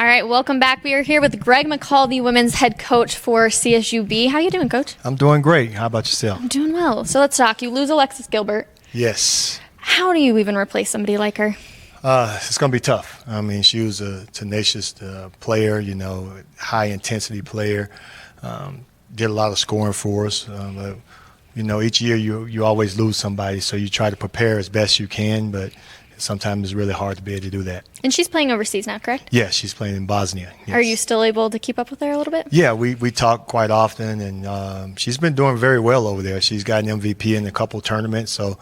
All right, welcome back. We are here with Greg McCall, the women's head coach for CSUB. How you doing, Coach? I'm doing great. How about yourself? I'm doing well. So let's talk. You lose Alexis Gilbert. Yes. How do you even replace somebody like her? It's going to be tough. I mean, she was a tenacious player, high-intensity player. Did a lot of scoring for us. Each year you always lose somebody, so you try to prepare as best you can, but sometimes it's really hard to be able to do that. And she's playing overseas now, correct? Yeah, she's playing in Bosnia. Yes. Are you still able to keep up with her a little bit? Yeah, we talk quite often, and she's been doing very well over there. She's got an MVP in a couple tournaments, so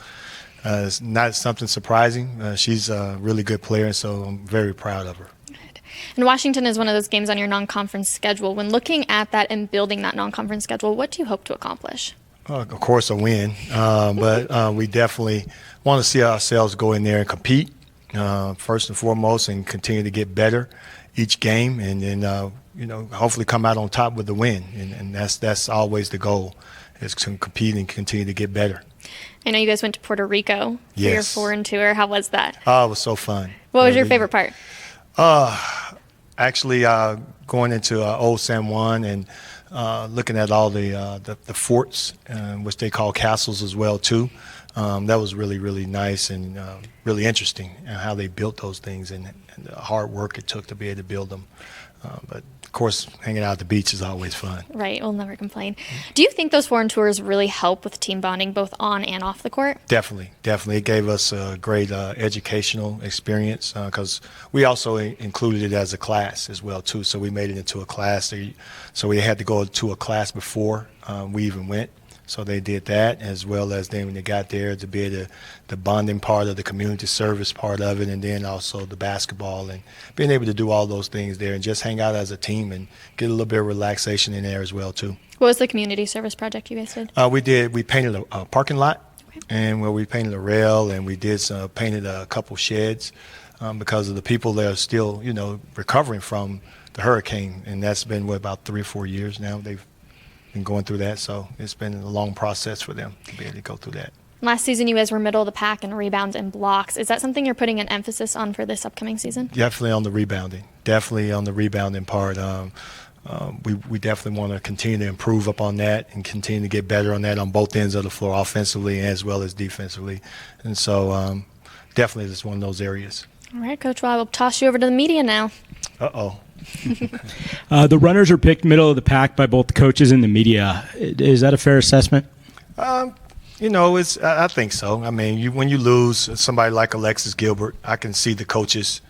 it's not something surprising. She's a really good player, so I'm very proud of her. And Washington is one of those games on your non-conference schedule. When looking at that and building that non-conference schedule, what do you hope to accomplish? Of course, a win, but we definitely want to see ourselves go in there and compete first and foremost, and continue to get better each game, and then hopefully come out on top with the win. And that's always the goal, is to compete and continue to get better. I know you guys went to Puerto Rico for your foreign tour. How was that? Oh, it was so fun. What was your favorite part? Actually, going into Old San Juan and looking at all the forts, which they call castles as well too. That was really, really nice and really interesting how they built those things and the hard work it took to be able to build them. But of course, hanging out at the beach is always fun. Right, we'll never complain. Do you think those foreign tours really help with team bonding, both on and off the court? Definitely. It gave us a great educational experience because we also included it as a class as well too. So we made it into a class. So we had to go to a class before we even went. So they did that, as well as then when they got there to be the bonding part of the community service part of it, and then also the basketball, and being able to do all those things there and just hang out as a team and get a little bit of relaxation in there as well too. What was the community service project you guys did? We painted a parking lot, and we painted a rail, and we painted a couple sheds because of the people that are still recovering from the hurricane, and that's been about 3 or 4 years now. They've been going through that, so it's been a long process for them to be able to go through that. Last season, you guys were middle of the pack in rebounds and blocks. Is that something you're putting an emphasis on for this upcoming season? Definitely on the rebounding. Definitely on the rebounding part. We definitely want to continue to improve upon that and continue to get better on that on both ends of the floor, offensively as well as defensively. And so definitely it's one of those areas. All right, Coach. Well, I will toss you over to the media now. Uh-oh. The runners are picked middle of the pack by both the coaches and the media. Is that a fair assessment? I think so. I mean, when you lose somebody like Alexis Gilbert, I can see the coaches,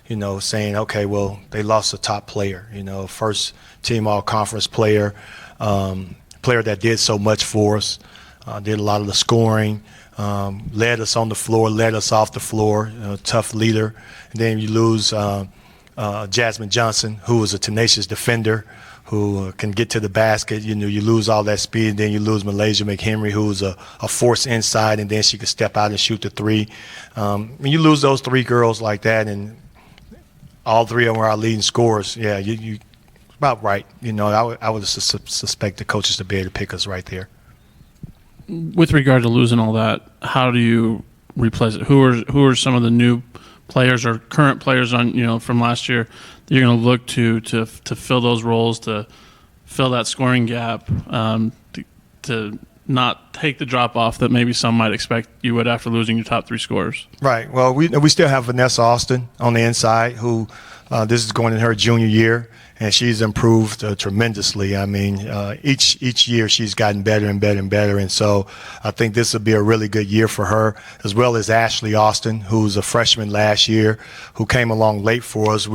saying, okay, well, they lost a top player, first team all-conference player, player that did so much for us, did a lot of the scoring, led us on the floor, led us off the floor, tough leader. And then you lose Jasmine Johnson, who was a tenacious defender, who can get to the basket. You lose all that speed, and then you lose Malaysia McHenry, who's a force inside, and then she could step out and shoot the three. When you lose those three girls like that, and all three of them are our leading scorers, yeah, you about right. I would suspect the coaches to be able to pick us right there. With regard to losing all that, how do you replace it? Who are some of the new players or current players on from last year that you're going to look to fill those roles, to fill that scoring gap, to not take the drop off that maybe some might expect you would after losing your top 3 scorers? Right. Well, we still have Vanessa Austin on the inside, who this is going in her junior year, and she's improved tremendously. I mean, each year she's gotten better and better and better, and so I think this will be a really good year for her, as well as Ashley Austin, who's a freshman last year, who came along late for us.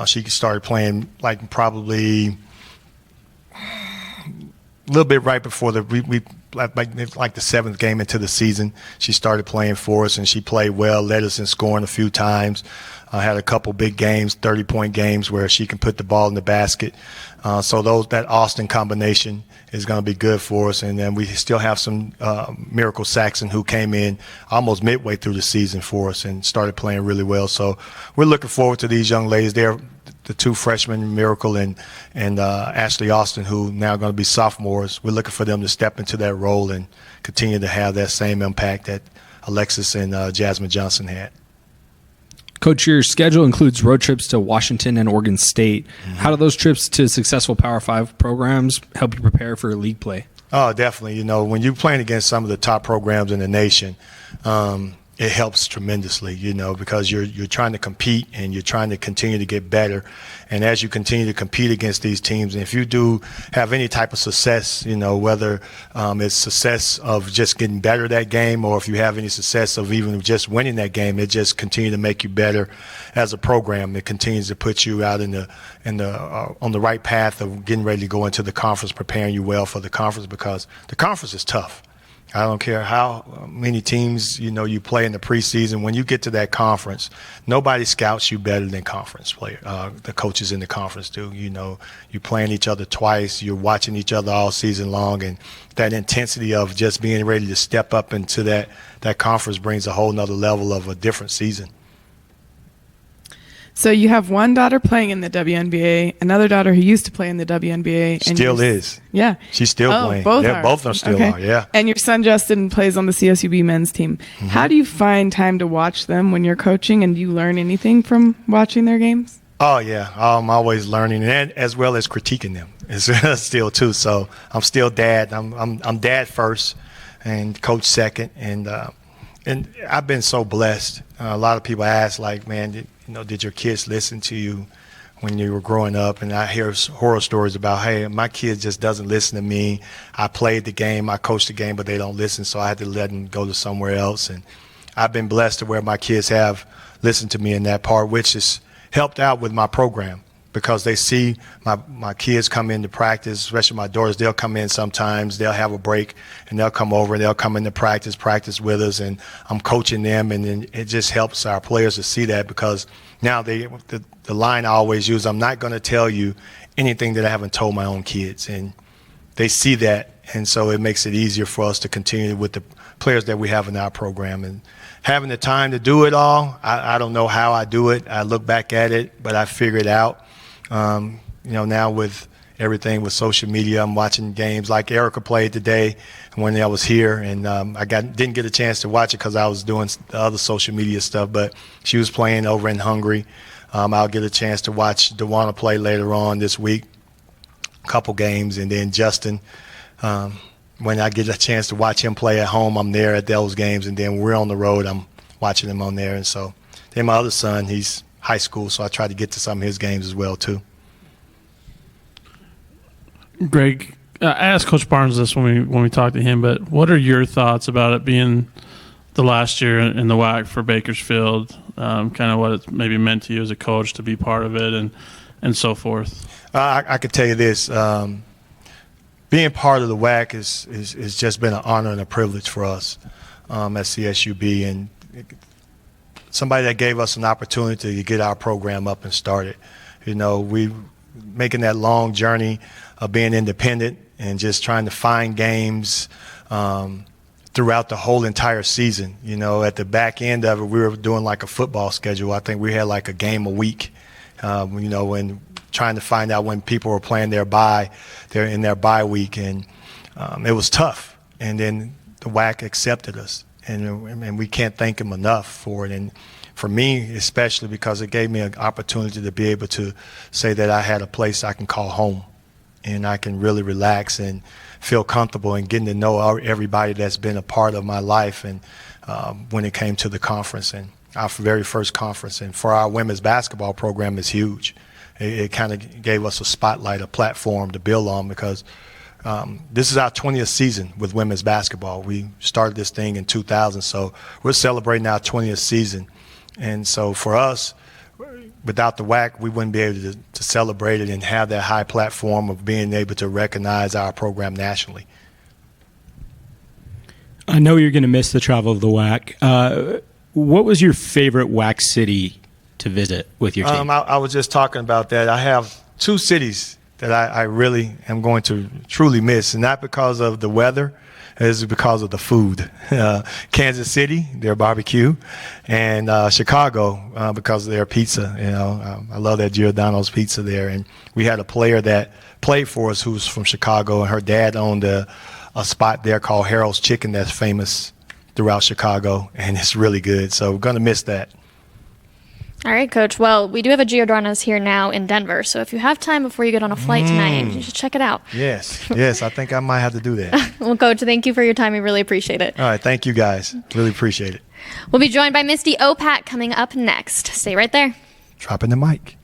She started playing probably a little bit right before the 7th game into the season. She started playing for us, and she played well, led us in scoring a few times. Had a couple big games, 30-point games, where she can put the ball in the basket. So that Austin combination is going to be good for us. And then we still have some Miracle Saxon, who came in almost midway through the season for us and started playing really well. So we're looking forward to these young ladies. They're the 2 freshmen, Miracle and Ashley Austin, who now going to be sophomores. We're looking for them to step into that role and continue to have that same impact that Alexis and Jasmine Johnson had. Coach, your schedule includes road trips to Washington and Oregon State. How do those trips to successful Power 5 programs help you prepare for league play? Oh, definitely. When you're playing against some of the top programs in the nation, it helps tremendously, because you're trying to compete and you're trying to continue to get better. And as you continue to compete against these teams, and if you do have any type of success, whether it's success of just getting better that game, or if you have any success of even just winning that game, it just continues to make you better as a program. It continues to put you out on the right path of getting ready to go into the conference, preparing you well for the conference, because the conference is tough. I don't care how many teams, you play in the preseason. When you get to that conference, nobody scouts you better than conference player. The coaches in the conference do. You're playing each other twice. You're watching each other all season long. And that intensity of just being ready to step up into that conference brings a whole nother level of a different season. So you have one daughter playing in the WNBA, another daughter who used to play in the WNBA. Still is. Yeah. She's still playing. Both yeah, are. both of them still are, yeah. And your son Justin plays on the CSUB men's team. Mm-hmm. How do you find time to watch them when you're coaching, and do you learn anything from watching their games? Oh, yeah. I'm always learning, and as well as critiquing them still, too. So I'm still dad. I'm dad first and coach second. And I've been so blessed. A lot of people ask, like, man, did your kids listen to you when you were growing up? And I hear horror stories about, hey, my kid just doesn't listen to me. I played the game, I coached the game, but they don't listen, so I had to let them go to somewhere else. And I've been blessed to where my kids have listened to me in that part, which has helped out with my program, because they see my kids come into practice, especially my daughters. They'll come in sometimes, they'll have a break, and they'll come over and they'll come into practice with us, and I'm coaching them, and then it just helps our players to see that, because now the line I always use, I'm not going to tell you anything that I haven't told my own kids, and they see that, and so it makes it easier for us to continue with the players that we have in our program. And having the time to do it all, I don't know how I do it. I look back at it, but I figure it out. Now with everything with social media, I'm watching games like Erica played today when I was here, and I didn't get a chance to watch it because I was doing the other social media stuff, but she was playing over in Hungary. I'll get a chance to watch DeWanna play later on this week, a couple games, and then Justin, when I get a chance to watch him play at home, I'm there at those games, and then when we're on the road, I'm watching him on there. And so then my other son, he's high school, so I try to get to some of his games as well too. Greg, I asked Coach Barnes this when we talked to him, but what are your thoughts about it being the last year in the WAC for Bakersfield? Kind of what it's maybe meant to you as a coach to be part of it, and so forth. I could tell you this: being part of the WAC is just been an honor and a privilege for us at CSUB, and somebody that gave us an opportunity to get our program up and started. We making that long journey of being independent and just trying to find games throughout the whole entire season. At the back end of it, we were doing like a football schedule. I think we had like a game a week, when trying to find out when people were playing they're in their bye week. And it was tough. And then the WAC accepted us. And we can't thank them enough for it. And for me, especially because it gave me an opportunity to be able to say that I had a place I can call home, and I can really relax and feel comfortable and getting to know everybody that's been a part of my life. And when it came to the conference, and our very first conference, and for our women's basketball program, is huge. It kind of gave us a spotlight, a platform to build on, because this is our 20th season with women's basketball. We started this thing in 2000, so we're celebrating our 20th season. And so for us, without the WAC, we wouldn't be able to celebrate it and have that high platform of being able to recognize our program nationally. I know you're going to miss the travel of the WAC. What was your favorite WAC city to visit with your team? I was just talking about that. I have two cities that I really am going to truly miss, and not because of the weather, it's because of the food. Kansas City, their barbecue, and Chicago, because of their pizza. I love that Giordano's pizza there. And we had a player that played for us who's from Chicago, and her dad owned a spot there called Harold's Chicken that's famous throughout Chicago, and it's really good. So we're going to miss that. All right, Coach. Well, we do have a Giordano's here now in Denver, so if you have time before you get on a flight tonight, you should check it out. Yes, I think I might have to do that. Well, Coach, thank you for your time. We really appreciate it. All right, thank you guys. Really appreciate it. We'll be joined by Misty Opat coming up next. Stay right there. Dropping the mic.